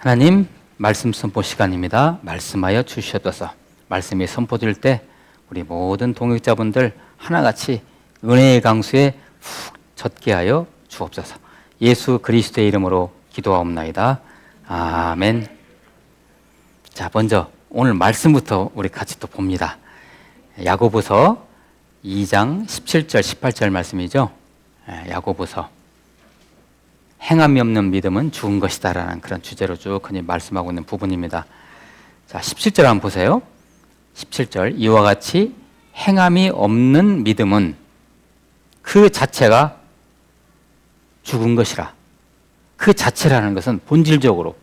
하나님, 말씀 선포 시간입니다. 말씀하여 주시옵소서. 말씀이 선포될 때 우리 모든 동역자분들 하나같이 은혜의 강수에 푹 젖게 하여 주옵소서. 예수 그리스도의 이름으로 기도하옵나이다. 아멘. 자, 먼저 오늘 말씀부터 우리 같이 또 봅니다. 야고보서 2장 17절 18절 말씀이죠. 야고보서. 행함이 없는 믿음은 죽은 것이다 라는 그런 주제로 쭉 말씀하고 있는 부분입니다. 자, 17절 한번 보세요. 17절, 이와 같이 행함이 없는 믿음은 그 자체가 죽은 것이라. 그 자체라는 것은 본질적으로,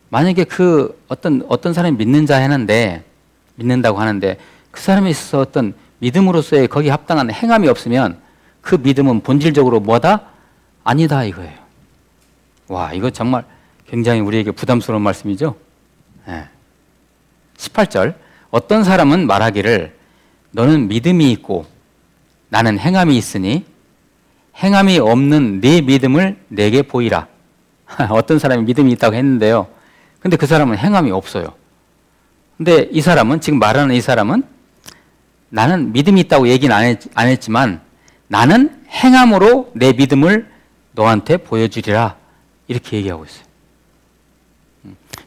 만약에 그 어떤 사람이 믿는다고 하는데 그 사람에 있어서 어떤 믿음으로서의 거기에 합당한 행함이 없으면 그 믿음은 본질적으로 뭐다? 아니다 이거예요. 와, 이거 정말 굉장히 우리에게 부담스러운 말씀이죠. 18절, 어떤 사람은 말하기를 너는 믿음이 있고 나는 행함이 있으니 행함이 없는 네 믿음을 내게 보이라. 어떤 사람이 믿음이 있다고 했는데요, 근데 그 사람은 행함이 없어요. 근데 이 사람은, 지금 말하는 이 사람은 나는 믿음이 있다고 얘기는 안 했지만 나는 행함으로 내 믿음을 너한테 보여주리라, 이렇게 얘기하고 있어요.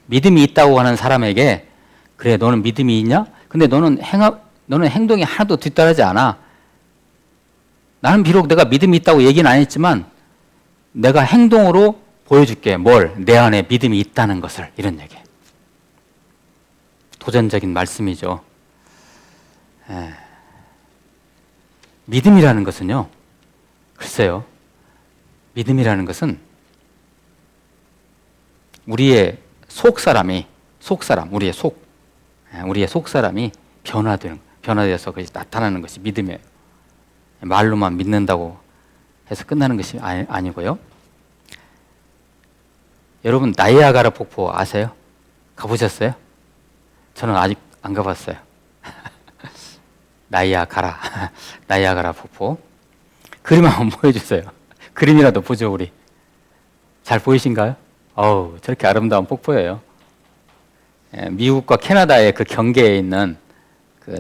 믿음이 있다고 하는 사람에게, 그래 너는 믿음이 있냐? 근데 너는 행동이 하나도 뒤따르지 않아. 나는 비록 내가 믿음이 있다고 얘기는 안 했지만 내가 행동으로 보여줄게. 뭘? 내 안에 믿음이 있다는 것을. 이런 얘기. 도전적인 말씀이죠. 믿음이라는 것은요, 글쎄요, 믿음이라는 것은 우리의 우리의 속사람이 변화되어서 그것이 나타나는 것이 믿음이에요. 말로만 믿는다고 해서 끝나는 것이 아니고요. 여러분, 나이아가라 폭포 아세요? 가보셨어요? 저는 아직 안 가봤어요. 나이아가라 폭포. 그림 한번 보여주세요. 그림이라도 보죠, 우리. 잘 보이신가요? 어우, 저렇게 아름다운 폭포예요. 미국과 캐나다의 그 경계에 있는 그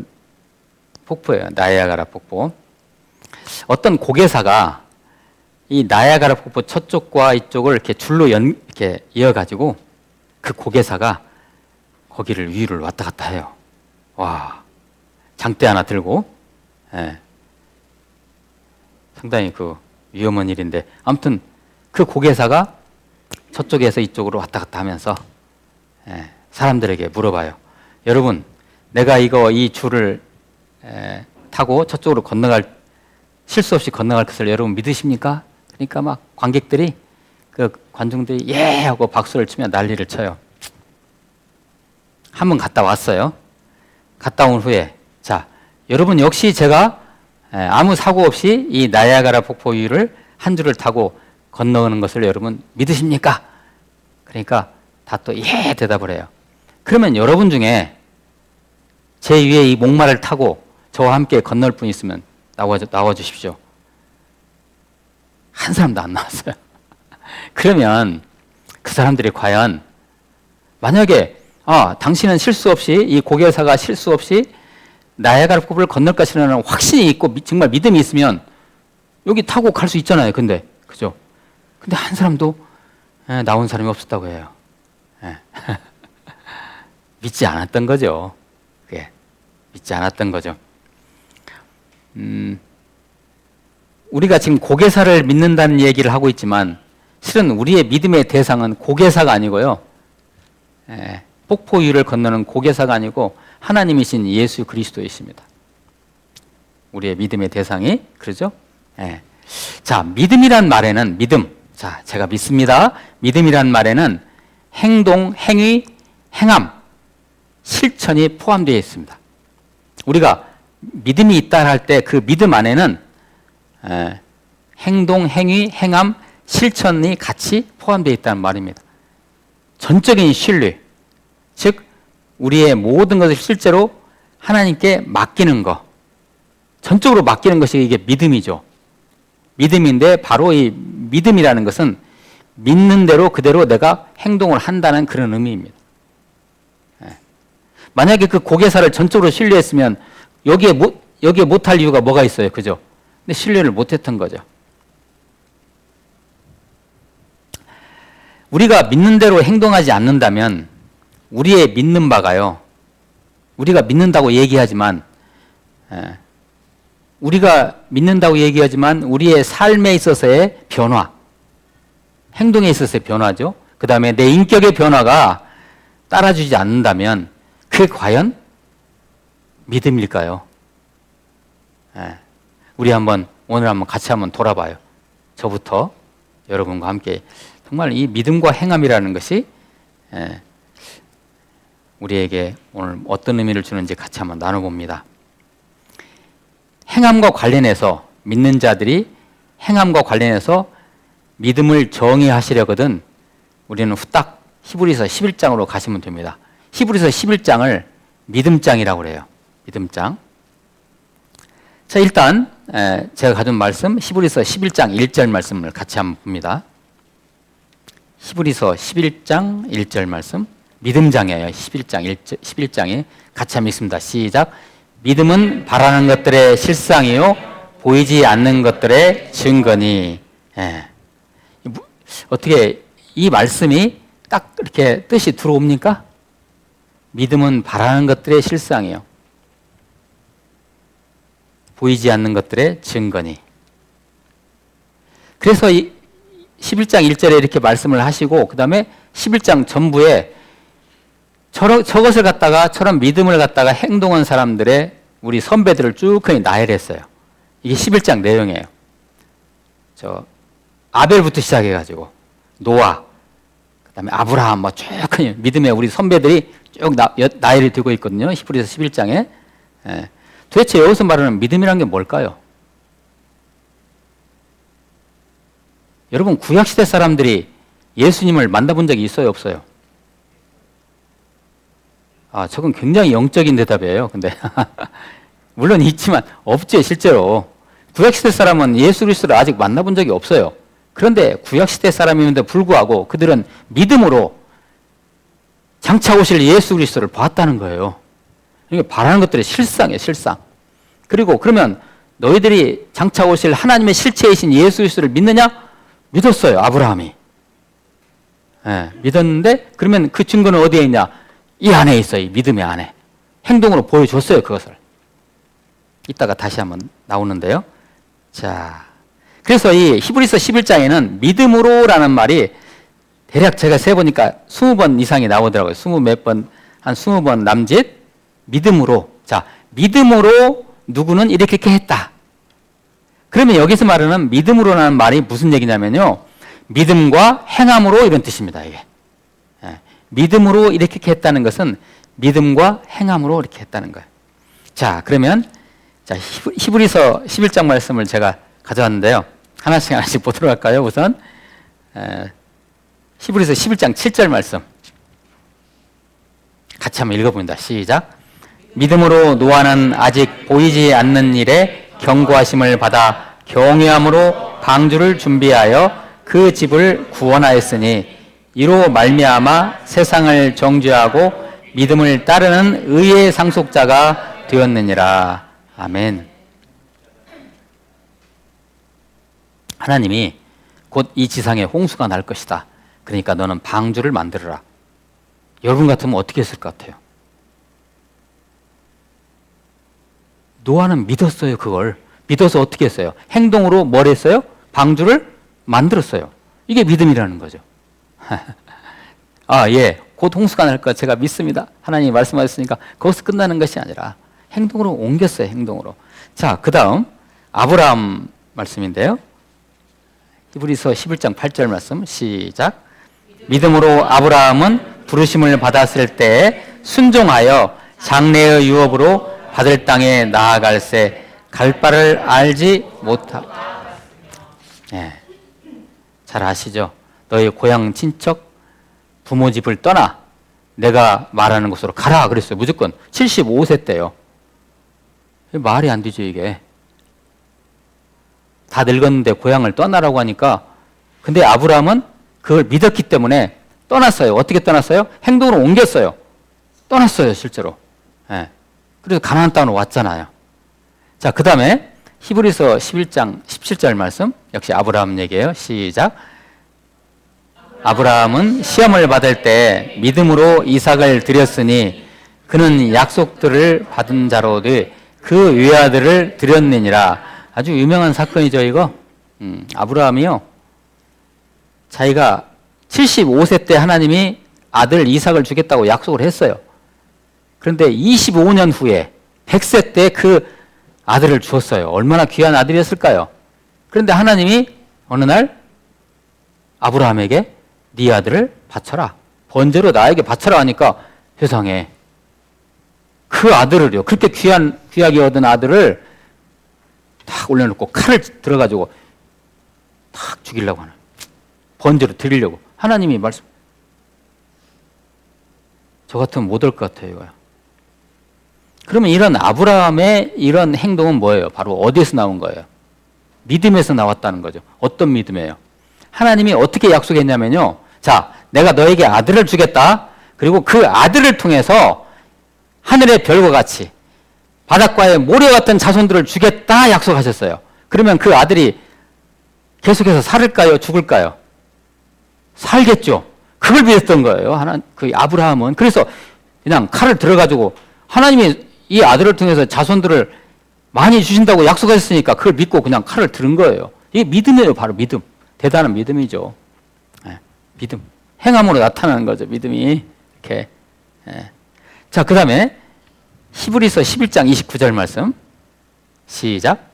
폭포예요. 나이아가라 폭포. 어떤 고개사가 이 나이아가라 폭포 저쪽과 이쪽을 이렇게 줄로 이렇게 이어가지고 그 고개사가 거기를 위를 왔다 갔다 해요. 와, 장대 하나 들고. 상당히 위험한 일인데, 아무튼 그 고개사가 저쪽에서 이쪽으로 왔다 갔다 하면서 사람들에게 물어봐요. 여러분, 내가 이 줄을 타고 저쪽으로 실수 없이 건너갈 것을 여러분 믿으십니까? 그러니까 막 관객들이, 그 관중들이 예 하고 박수를 치며 난리를 쳐요. 한 번 갔다 왔어요. 갔다 온 후에, 자, 여러분 역시 제가 아무 사고 없이 이 나이아가라 폭포 위를 한 줄을 타고 건너는 것을 여러분 믿으십니까? 그러니까 다 또 예 대답을 해요. 그러면 여러분 중에 제 위에 이 목마를 타고 저와 함께 건널 분 있으면 나와 주십시오. 한 사람도 안 나왔어요. 그러면 그 사람들이 과연, 만약에 당신은 실수 없이, 이 고개사가 실수 없이 나이아가라 폭포를 건널 것이라는 확신이 있고 정말 믿음이 있으면 여기 타고 갈 수 있잖아요. 근데 그죠? 근데 한 사람도 나온 사람이 없었다고 해요. 믿지 않았던 거죠. 그게 믿지 않았던 거죠. 우리가 지금 고개사를 믿는다는 얘기를 하고 있지만 실은 우리의 믿음의 대상은 고개사가 아니고요, 폭포 위를 건너는 고개사가 아니고 하나님이신 예수 그리스도이십니다. 우리의 믿음의 대상이, 그러죠? 자, 믿음이란 말에는, 자, 제가 믿습니다. 믿음이란 말에는 행동, 행위, 행함, 실천이 포함되어 있습니다. 우리가 믿음이 있다 할 때 그 믿음 안에는 행동, 행위, 행함, 실천이 같이 포함되어 있다는 말입니다. 전적인 신뢰, 즉 우리의 모든 것을 실제로 하나님께 맡기는 것, 전적으로 맡기는 것이 이게 믿음이죠. 믿음인데, 바로 이 믿음이라는 것은 믿는 대로 그대로 내가 행동을 한다는 그런 의미입니다. 만약에 그 고개사를 전적으로 신뢰했으면 여기에 못할 이유가 뭐가 있어요? 그죠? 근데 신뢰를 못했던 거죠. 우리가 믿는 대로 행동하지 않는다면 우리의 믿는 바가요, 우리가 믿는다고 얘기하지만 우리의 삶에 있어서의 변화, 행동에 있어서의 변화죠. 그 다음에 내 인격의 변화가 따라주지 않는다면 그게 과연 믿음일까요? 우리 오늘 한번 같이 한번 돌아봐요. 저부터 여러분과 함께 정말 이 믿음과 행함이라는 것이 우리에게 오늘 어떤 의미를 주는지 같이 한번 나눠봅니다. 행함과 관련해서 믿는 자들이 행함과 관련해서 믿음을 정의하시려거든 우리는 후딱 히브리서 11장으로 가시면 됩니다. 히브리서 11장을 믿음장이라고 그래요. 믿음장. 자, 일단 제가 가진 말씀 히브리서 11장 1절 말씀을 같이 한번 봅니다. 히브리서 11장 1절 말씀, 믿음장이에요. 11장에 같이 한번 읽습니다. 시작. 믿음은 바라는 것들의 실상이요 보이지 않는 것들의 증거니. 어떻게 이 말씀이 딱 이렇게 뜻이 들어옵니까? 믿음은 바라는 것들의 실상이요 보이지 않는 것들의 증거니. 그래서 이 11장 1절에 이렇게 말씀을 하시고 그 다음에 11장 전부에 저것을 갖다가 저런 믿음을 갖다가 행동한 사람들의 우리 선배들을 쭉 나열했어요. 이게 11장 내용이에요. 아벨부터 시작해가지고 노아, 그 다음에 아브라함, 쭉 믿음의 우리 선배들이 쭉 나열이 되고 있거든요. 히브리서 11장에. 도대체 여기서 말하는 믿음이란 게 뭘까요? 여러분, 구약시대 사람들이 예수님을 만나본 적이 있어요, 없어요? 저건 굉장히 영적인 대답이에요. 근데 물론 있지만 없죠, 실제로. 구약시대 사람은 예수 그리스도를 아직 만나본 적이 없어요. 그런데 구약시대 사람임에도 불구하고 그들은 믿음으로 장차 오실 예수 그리스도를 봤다는 거예요. 이게 바라는 것들의 실상이에요, 실상. 그리고 그러면 너희들이 장차 오실 하나님의 실체이신 예수 그리스도를 믿느냐? 믿었어요, 아브라함이. 믿었는데 그러면 그 증거는 어디에 있냐? 이 안에 있어요, 이 믿음의 안에. 행동으로 보여줬어요, 그것을. 이따가 다시 한번 나오는데요. 자, 그래서 이 히브리서 11장에는 믿음으로라는 말이 대략 제가 세보니까 20번 이상이 나오더라고요. 20몇 번, 한 20번 남짓. 믿음으로. 자, 믿음으로 누구는 이렇게 했다. 그러면 여기서 말하는 믿음으로라는 말이 무슨 얘기냐면요. 믿음과 행함으로 이런 뜻입니다, 이게. 믿음으로 이렇게 했다는 것은 믿음과 행함으로 이렇게 했다는 거예요. 자, 그러면 히브리서 11장 말씀을 제가 가져왔는데요. 하나씩 보도록 할까요? 우선 히브리서 11장 7절 말씀 같이 한번 읽어봅니다. 시작. 믿음으로 노아는 아직 보이지 않는 일에 경고하심을 받아 경외함으로 방주를 준비하여 그 집을 구원하였으니 이로 말미암아 세상을 정죄하고 믿음을 따르는 의의 상속자가 되었느니라. 아멘. 하나님이 곧 이 지상에 홍수가 날 것이다. 그러니까 너는 방주를 만들어라. 여러분 같으면 어떻게 했을 것 같아요? 노아는 믿었어요, 그걸. 믿어서 어떻게 했어요? 행동으로 뭘 했어요? 방주를 만들었어요. 이게 믿음이라는 거죠. 예. 곧 홍수가 날 것 제가 믿습니다. 하나님이 말씀하셨으니까 거기서 끝나는 것이 아니라 행동으로 옮겼어요, 행동으로. 자, 그 다음 아브라함 말씀인데요. 히브리서 11장 8절 말씀 시작. 믿음으로 아브라함은 부르심을 받았을 때 순종하여 장래의 유업으로 받을 땅에 나아갈새 갈 바를 알지 못하. 잘 아시죠? 너희 고향 친척 부모 집을 떠나 내가 말하는 곳으로 가라 그랬어요. 무조건 75세 때요. 말이 안 되죠, 이게. 다 늙었는데 고향을 떠나라고 하니까. 근데 아브라함은 그걸 믿었기 때문에 떠났어요. 어떻게 떠났어요? 행동으로 옮겼어요. 떠났어요, 실제로. 예. 그래서 가나안 땅으로 왔잖아요. 자, 그 다음에 히브리서 11장 17절 말씀, 역시 아브라함 얘기예요. 시작. 아브라함은 시험을 받을 때 믿음으로 이삭을 드렸으니 그는 약속들을 받은 자로되 그 외아들을 드렸느니라. 아주 유명한 사건이죠, 이거. 아브라함이요, 자기가 75세 때 하나님이 아들 이삭을 주겠다고 약속을 했어요. 그런데 25년 후에 100세 때 그 아들을 주었어요. 얼마나 귀한 아들이었을까요? 그런데 하나님이 어느 날 아브라함에게 네 아들을 바쳐라, 번제로 나에게 바쳐라 하니까 세상에 그 아들을요, 그렇게 귀하게 얻은 아들을 탁 올려놓고 칼을 들어가지고 탁 죽이려고 하는, 번제로 드리려고 하나님이 말씀. 저 같으면 못 올 것 같아요, 이거요. 그러면 이런 아브라함의 이런 행동은 뭐예요? 바로 어디에서 나온 거예요? 믿음에서 나왔다는 거죠. 어떤 믿음이에요? 하나님이 어떻게 약속했냐면요, 자, 내가 너에게 아들을 주겠다. 그리고 그 아들을 통해서 하늘의 별과 같이 바닷가의 모래 같은 자손들을 주겠다 약속하셨어요. 그러면 그 아들이 계속해서 살을까요? 죽을까요? 살겠죠. 그걸 믿었던 거예요, 그 아브라함은. 그래서 그냥 칼을 들어가지고 하나님이 이 아들을 통해서 자손들을 많이 주신다고 약속하셨으니까 그걸 믿고 그냥 칼을 들은 거예요. 이게 믿음이에요, 바로 믿음. 대단한 믿음이죠. 네, 믿음. 행함으로 나타나는 거죠, 믿음이. 이렇게. 네. 자, 그 다음에 히브리서 11장 29절 말씀. 시작.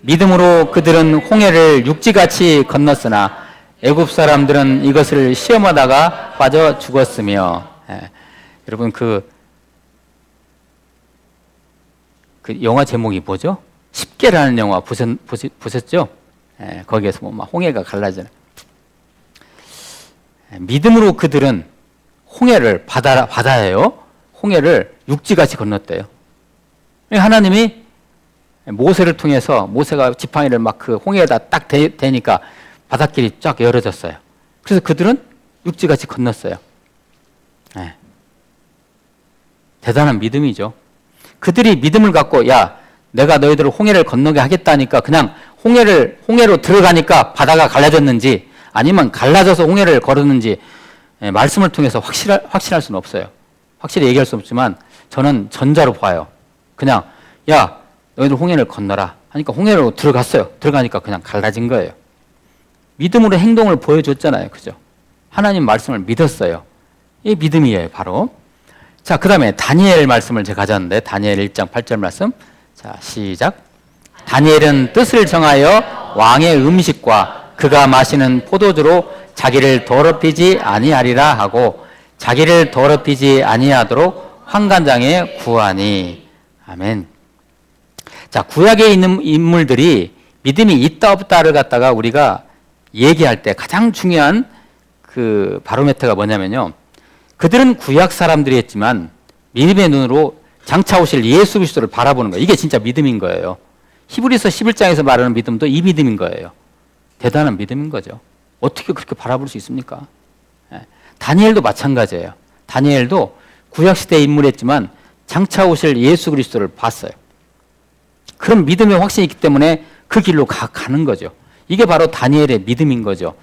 믿음으로 그들은 홍해를 육지같이 건넜으나 애굽 사람들은 이것을 시험하다가 빠져 죽었으며. 예. 여러분 그 영화 제목이 뭐죠? 십계라는 영화 보셨죠? 예, 거기에서 뭐 막 홍해가 갈라지는. 예, 믿음으로 그들은 홍해를 바다예요. 홍해를 육지같이 건넜대요. 하나님이 모세를 통해서 모세가 지팡이를 막 그 홍해에다 딱 대니까 바닷길이 쫙 열어졌어요. 그래서 그들은 육지같이 건넜어요. 네. 대단한 믿음이죠. 그들이 믿음을 갖고 야, 내가 너희들을 홍해를 건너게 하겠다니까 그냥 홍해로 들어가니까 바다가 갈라졌는지 아니면 갈라져서 홍해를 걸었는지 말씀을 통해서 확신할 수는 없어요. 확실히 얘기할 수 없지만 저는 전자로 봐요. 그냥 야, 너희들 홍해를 건너라 하니까 홍해로 들어갔어요. 들어가니까 그냥 갈라진 거예요. 믿음으로 행동을 보여줬잖아요. 그죠? 하나님 말씀을 믿었어요. 이 믿음이에요, 바로. 자, 그 다음에 다니엘 말씀을 제가 가져왔는데 다니엘 1장 8절 말씀. 자, 시작. 다니엘은 뜻을 정하여 왕의 음식과 그가 마시는 포도주로 자기를 더럽히지 아니하리라 하고 자기를 더럽히지 아니하도록 환관장에 구하니. 아멘. 자, 구약에 있는 인물들이 믿음이 있다 없다를 갖다가 우리가 얘기할 때 가장 중요한 그 바로메터가 뭐냐면요, 그들은 구약 사람들이었지만 믿음의 눈으로 장차 오실 예수 그리스도를 바라보는 거예요. 이게 진짜 믿음인 거예요. 히브리서 11장에서 말하는 믿음도 이 믿음인 거예요. 대단한 믿음인 거죠. 어떻게 그렇게 바라볼 수 있습니까? 다니엘도 마찬가지예요. 다니엘도 구약시대의 인물이었지만 장차 오실 예수 그리스도를 봤어요. 그런 믿음의 확신이 있기 때문에 그 길로 가는 거죠. 이게 바로 다니엘의 믿음인 거죠.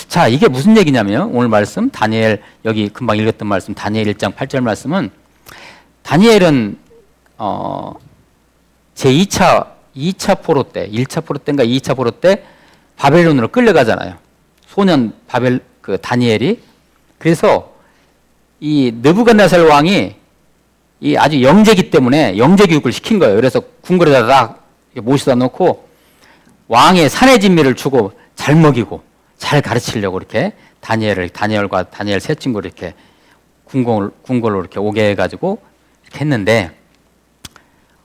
자, 이게 무슨 얘기냐면 오늘 말씀 다니엘, 여기 금방 읽었던 말씀 다니엘 1장 8절 말씀은 다니엘은 제2차 포로 때, 1차 포로 때인가 2차 포로 때 바벨론으로 끌려가잖아요. 소년 다니엘이. 그래서 이 느부갓네살 왕이 이 아주 영재기 때문에 영재 교육을 시킨 거예요. 그래서 궁궐에다가 모시다 놓고 왕의 사내 진미를 주고 잘 먹이고 잘 가르치려고 이렇게 다니엘과 다니엘 세 친구를 이렇게 궁궐로 이렇게 오게 해가지고 이렇게 했는데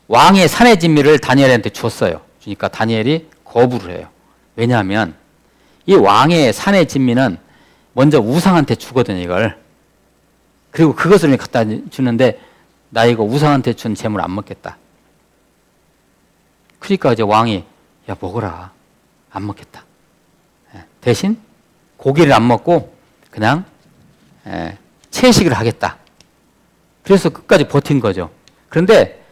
왕의 사내 진미를 다니엘한테 줬어요. 주니까 다니엘이 거부를 해요. 왜냐하면 이 왕의 사내 진미는 먼저 우상한테 주거든요, 이걸. 그리고 그것을 갖다 주는데 나 이거 우상한테 준 재물 안 먹겠다. 그러니까 이제 왕이 야, 먹어라. 안 먹겠다. 대신 고기를 안 먹고 그냥 채식을 하겠다. 그래서 끝까지 버틴 거죠. 그런데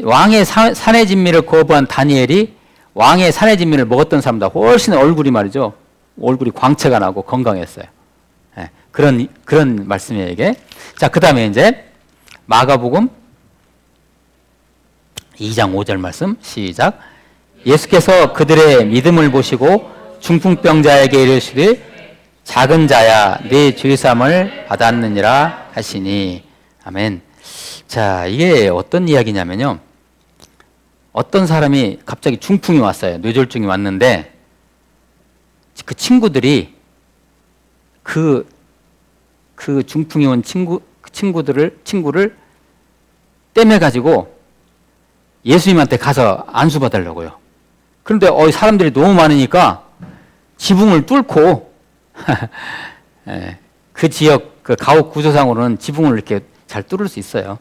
왕의 산의 진미를 거부한 다니엘이 왕의 산의 진미를 먹었던 사람보다 훨씬 얼굴이 말이죠. 얼굴이 광채가 나고 건강했어요. 그런 말씀이에요, 이게. 자, 그 다음에 이제 마가복음 2장 5절 말씀 시작. 예수께서 그들의 믿음을 보시고 중풍병자에게 이르시되 작은 자야 네 죄사함을 받았느니라 하시니. 아멘. 자, 이게 어떤 이야기냐면요. 어떤 사람이 갑자기 중풍이 왔어요. 뇌졸중이 왔는데 그 친구들이 그 중풍이 온 친구를 떼매가지고 예수님한테 가서 안수 받으려고요. 그런데 사람들이 너무 많으니까 지붕을 뚫고 그 지역 그 가옥 구조상으로는 지붕을 이렇게 잘 뚫을 수 있어요.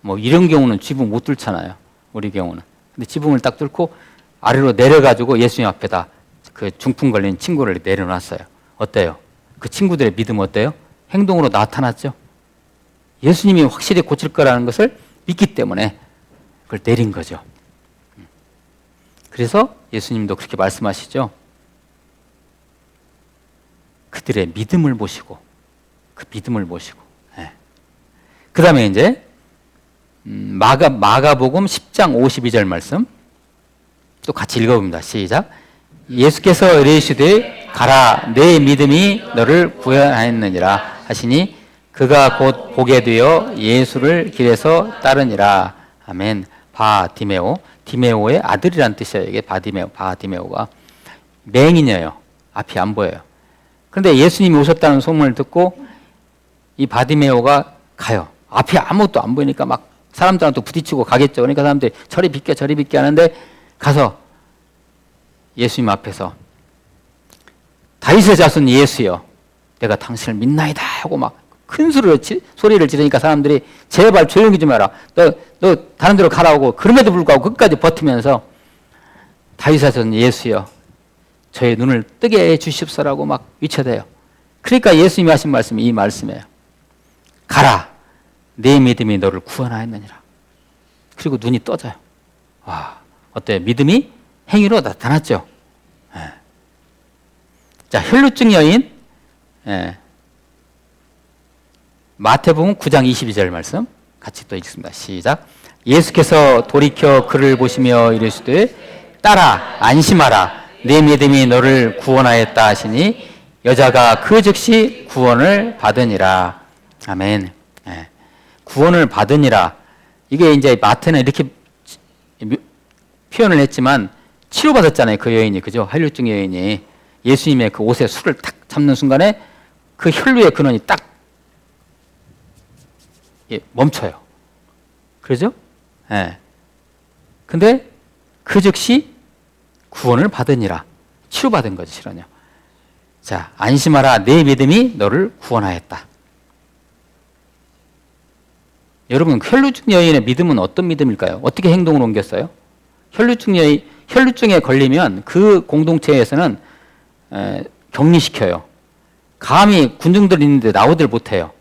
뭐 이런 경우는 지붕 못 뚫잖아요. 우리 경우는. 근데 지붕을 딱 뚫고 아래로 내려가지고 예수님 앞에다 그 중풍 걸린 친구를 내려놨어요. 어때요? 그 친구들의 믿음 어때요? 행동으로 나타났죠. 예수님이 확실히 고칠 거라는 것을 믿기 때문에 그걸 내린 거죠. 그래서 예수님도 그렇게 말씀하시죠. 그들의 믿음을 보시고, 그 믿음을 보시고. 그 다음에 이제 마가복음 10장 52절 말씀 또 같이 읽어봅니다. 시작. 예수께서 이르시되 가라 내 믿음이 너를 구원하였느니라 하시니 그가 곧 보게 되어 예수를 길에서 따르니라. 아멘. 바디메오, 디메오의 아들이란 뜻이에요. 이게 바디메오가 맹인이에요. 앞이 안 보여요. 그런데 예수님이 오셨다는 소문을 듣고 이 바디메오가 가요. 앞이 아무것도 안 보이니까 막 사람들한테 부딪히고 가겠죠. 그러니까 사람들이 저리 비켜 하는데 가서 예수님 앞에서 다윗의 자손 예수여 내가 당신을 믿나이다 하고 막 큰 소리를 지르니까 사람들이 제발 조용히 좀 해라. 너 다른 데로 가라고. 그럼에도 불구하고 끝까지 버티면서 다윗의 자손 예수여 저의 눈을 뜨게 해 주십사라고 막 외쳐대요. 그러니까 예수님이 하신 말씀이 이 말씀이에요. 가라 내 믿음이 너를 구원하였느니라. 그리고 눈이 떠져요. 와, 어때요? 믿음이 행위로 나타났죠. 자, 혈루증 여인, 마태복음 9장 22절 말씀 같이 또 읽습니다. 시작. 예수께서 돌이켜 그를 보시며 이르시되 딸아 안심하라 내 믿음이 너를 구원하였다 하시니 여자가 그 즉시 구원을 받으니라. 아멘. 구원을 받으니라. 이게 이제 마태는 이렇게 표현을 했지만 치료받았잖아요. 그 여인이. 그죠? 혈루증 여인이. 예수님의 그 옷에 술을 딱 잡는 순간에 그 혈루의 근원이 딱 멈춰요. 그러죠? 근데 그 즉시 구원을 받으니라. 치료받은 거지, 실은요. 자, 안심하라. 내 믿음이 너를 구원하였다. 여러분, 혈루증 여인의 믿음은 어떤 믿음일까요? 어떻게 행동을 옮겼어요? 혈루증에 걸리면 그 공동체에서는 격리시켜요. 감히 군중들이 있는데 나오들 못해요.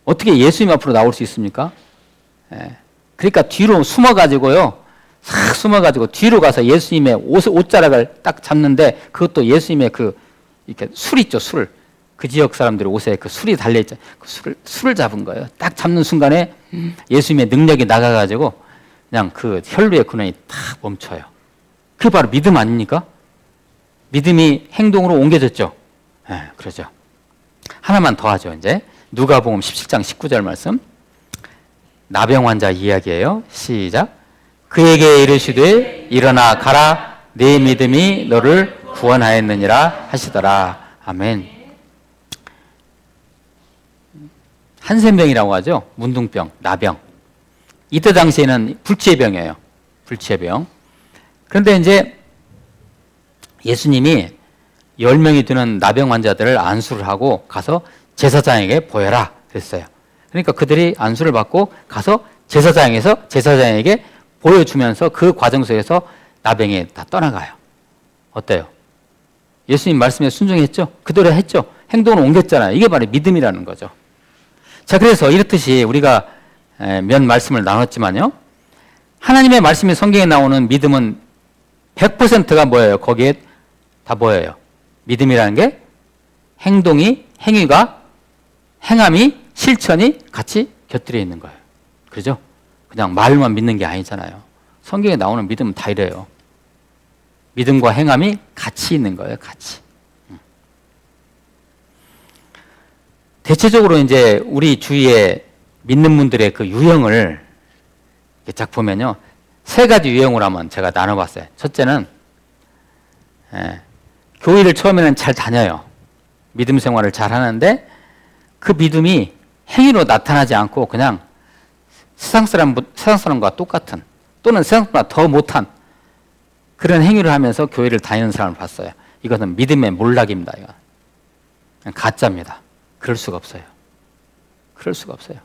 어떻게 예수님 앞으로 나올 수 있습니까? 그러니까 뒤로 숨어가지고요. 싹 숨어가지고 뒤로 가서 예수님의 옷자락을 딱 잡는데 그것도 예수님의 이렇게 술 있죠, 술. 그 지역 사람들의 옷에 그 술이 달려있죠. 그 술을 잡은 거예요. 딱 잡는 순간에 예수님의 능력이 나가가지고 그냥 그 혈루의 근원이 탁 멈춰요. 그게 바로 믿음 아닙니까? 믿음이 행동으로 옮겨졌죠. 그러죠. 하나만 더 하죠, 이제. 누가복음 17장 19절 말씀. 나병 환자 이야기예요. 시작. 그에게 이르시되 일어나 가라 네 믿음이 너를 구원하였느니라 하시더라. 아멘. 한센병이라고 하죠. 문둥병, 나병. 이때 당시에는 불치병이에요. 불치병. 그런데 이제 예수님이 10명이 되는 나병 환자들을 안수를 하고 가서 제사장에게 보여라 그랬어요. 그러니까 그들이 안수를 받고 가서 제사장에게 보여주면서 그 과정 속에서 나병이 다 떠나가요. 어때요? 예수님 말씀에 순종했죠? 그대로 했죠? 행동을 옮겼잖아요. 이게 바로 믿음이라는 거죠. 자, 그래서 이렇듯이 우리가 몇 말씀을 나눴지만요. 하나님의 말씀이 성경에 나오는 믿음은 100%가 뭐예요? 거기에 다 뭐예요? 믿음이라는 게 행위가, 행함이, 실천이 같이 곁들여 있는 거예요. 그죠? 그냥 말만 믿는 게 아니잖아요. 성경에 나오는 믿음은 다 이래요. 믿음과 행함이 같이 있는 거예요. 같이. 대체적으로 이제 우리 주위에 믿는 분들의 그 유형을 쫙 보면요. 3가지 유형으로 한번 제가 나눠봤어요. 첫째는 교회를 처음에는 잘 다녀요. 믿음 생활을 잘 하는데 그 믿음이 행위로 나타나지 않고 그냥 세상 사람과 똑같은 또는 세상 사람보다 더 못한 그런 행위를 하면서 교회를 다니는 사람을 봤어요. 이것은 믿음의 몰락입니다. 이거. 그냥 가짜입니다. 그럴 수가 없어요. 그럴 수가 없어요.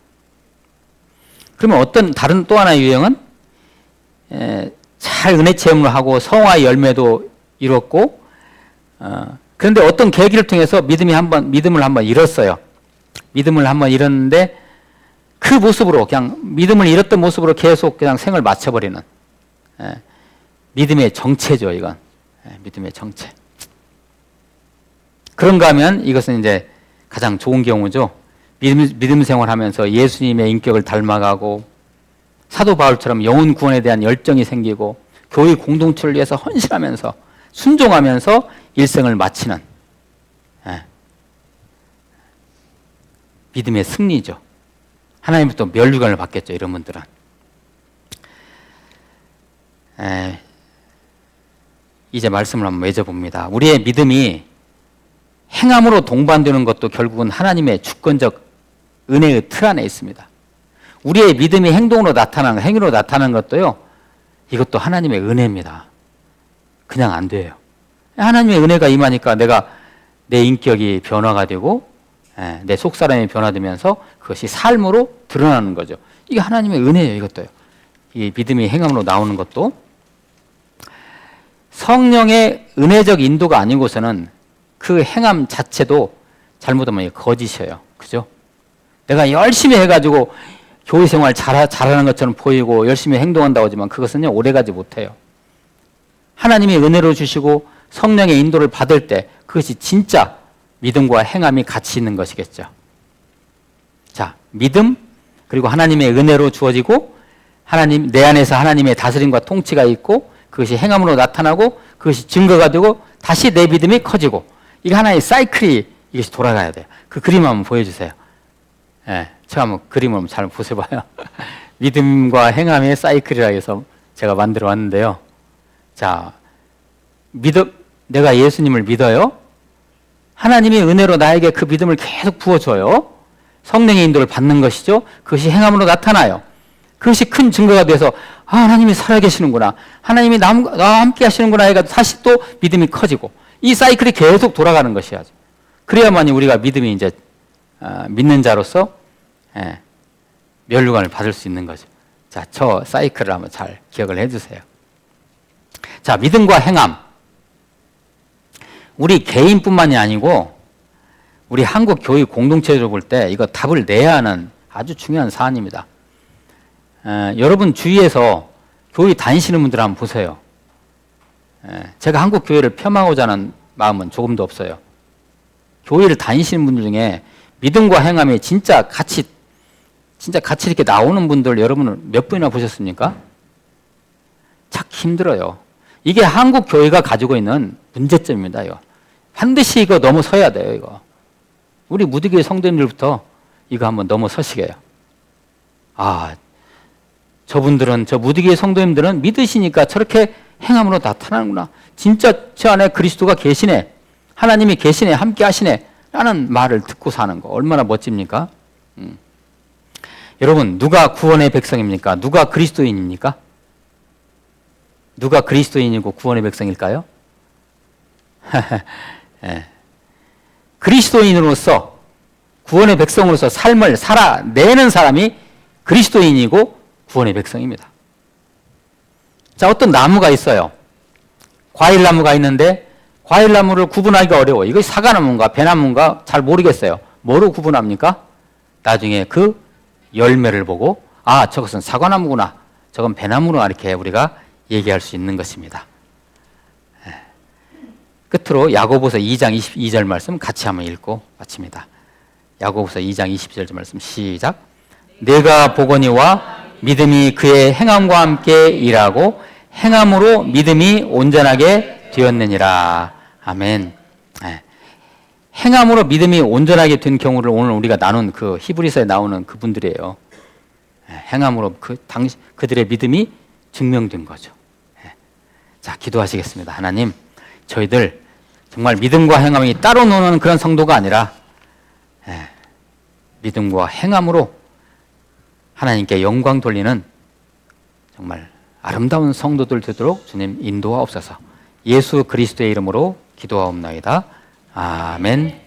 그러면 어떤 다른 또 하나의 유형은 잘 은혜 체험을 하고 성화의 열매도 이뤘고 그런데 어떤 계기를 통해서 믿음을 한번 잃었어요. 믿음을 한번 잃었는데 그 모습으로 그냥 믿음을 잃었던 모습으로 계속 그냥 생을 마쳐버리는 믿음의 정체죠. 이건 믿음의 정체. 그런가 하면 이것은 이제 가장 좋은 경우죠. 믿음 생활하면서 예수님의 인격을 닮아가고 사도 바울처럼 영혼 구원에 대한 열정이 생기고 교회 공동체를 위해서 헌신하면서 순종하면서 일생을 마치는 믿음의 승리죠. 하나님부터 면류관을 받겠죠. 이런 분들은. 이제 말씀을 한번 맺어봅니다. 우리의 믿음이 행함으로 동반되는 것도 결국은 하나님의 주권적 은혜의 틀 안에 있습니다. 우리의 믿음이 행동으로 나타나는, 행위로 나타나는 것도요, 이것도 하나님의 은혜입니다. 그냥 안 돼요. 하나님의 은혜가 임하니까 내 인격이 변화가 되고, 내 속사람이 변화되면서 그것이 삶으로 드러나는 거죠. 이게 하나님의 은혜예요, 이것도요. 이 믿음이 행함으로 나오는 것도. 성령의 은혜적 인도가 아니고서는 그 행함 자체도 잘못하면 거짓이에요. 그죠? 내가 열심히 해가지고 교회 생활 잘하는 것처럼 보이고 열심히 행동한다고 하지만 그것은요, 오래가지 못해요. 하나님의 은혜로 주시고 성령의 인도를 받을 때 그것이 진짜 믿음과 행함이 같이 있는 것이겠죠. 자, 믿음, 그리고 하나님의 은혜로 주어지고 내 안에서 하나님의 다스림과 통치가 있고 그것이 행함으로 나타나고 그것이 증거가 되고 다시 내 믿음이 커지고 이게 하나의 사이클이 이것이 돌아가야 돼요. 그 그림 한번 보여주세요. 제가 한번 그림을 잘 보셔봐요. 믿음과 행함의 사이클이라 해서 제가 만들어 왔는데요. 자, 내가 예수님을 믿어요. 하나님의 은혜로 나에게 그 믿음을 계속 부어줘요. 성령의 인도를 받는 것이죠. 그것이 행함으로 나타나요. 그것이 큰 증거가 돼서 하나님이 살아계시는구나. 하나님이 나와 함께 하시는구나 해가지고 다시 또 믿음이 커지고 이 사이클이 계속 돌아가는 것이야죠. 그래야만이 우리가 믿음이 이제 믿는 자로서 면류관을 받을 수 있는 거죠. 자, 저 사이클을 한번 잘 기억을 해주세요. 자, 믿음과 행함. 우리 개인뿐만이 아니고 우리 한국 교회 공동체로 볼 때 이거 답을 내야 하는 아주 중요한 사안입니다. 여러분 주위에서 교회 다니시는 분들 한번 보세요. 제가 한국 교회를 폄하하고자 하는 마음은 조금도 없어요. 교회를 다니시는 분들 중에 믿음과 행함이 진짜 같이 이렇게 나오는 분들 여러분은 몇 분이나 보셨습니까? 찾기 힘들어요. 이게 한국 교회가 가지고 있는 문제점입니다. 이거. 반드시 이거 넘어서야 돼요. 이거. 우리 무디교회 성도님들부터 이거 한번 넘어서시게요. 저 무디교회 성도님들은 믿으시니까 저렇게 행함으로 나타나는구나. 진짜 저 안에 그리스도가 계시네. 하나님이 계시네. 함께 하시네. 라는 말을 듣고 사는 거. 얼마나 멋집니까? 여러분, 누가 구원의 백성입니까? 누가 그리스도인입니까? 누가 그리스도인이고 구원의 백성일까요? 그리스도인으로서 구원의 백성으로서 삶을 살아내는 사람이 그리스도인이고 구원의 백성입니다. 자, 어떤 나무가 있어요. 과일나무가 있는데 과일나무를 구분하기가 어려워. 이거 사과나무인가 배나무인가 잘 모르겠어요. 뭐로 구분합니까? 나중에 그 열매를 보고 아, 저것은 사과나무구나, 저건 배나무구나, 이렇게 우리가 얘기할 수 있는 것입니다. 끝으로 야고보서 2장 22절 말씀 같이 한번 읽고 마칩니다. 야고보서 2장 22절 말씀 시작. 내가 보거니와 믿음이 그의 행함과 함께 일하고 행함으로 믿음이 온전하게 되었느니라. 아멘. 행함으로 믿음이 온전하게 된 경우를 오늘 우리가 나눈 그 히브리서에 나오는 그분들이에요. 행함으로 그들의 믿음이 증명된 거죠. 자, 기도하시겠습니다. 하나님, 저희들 정말 믿음과 행함이 따로 노는 그런 성도가 아니라 믿음과 행함으로 하나님께 영광 돌리는 정말 아름다운 성도들 되도록 주님 인도하옵소서. 예수 그리스도의 이름으로 기도하옵나이다. 아멘.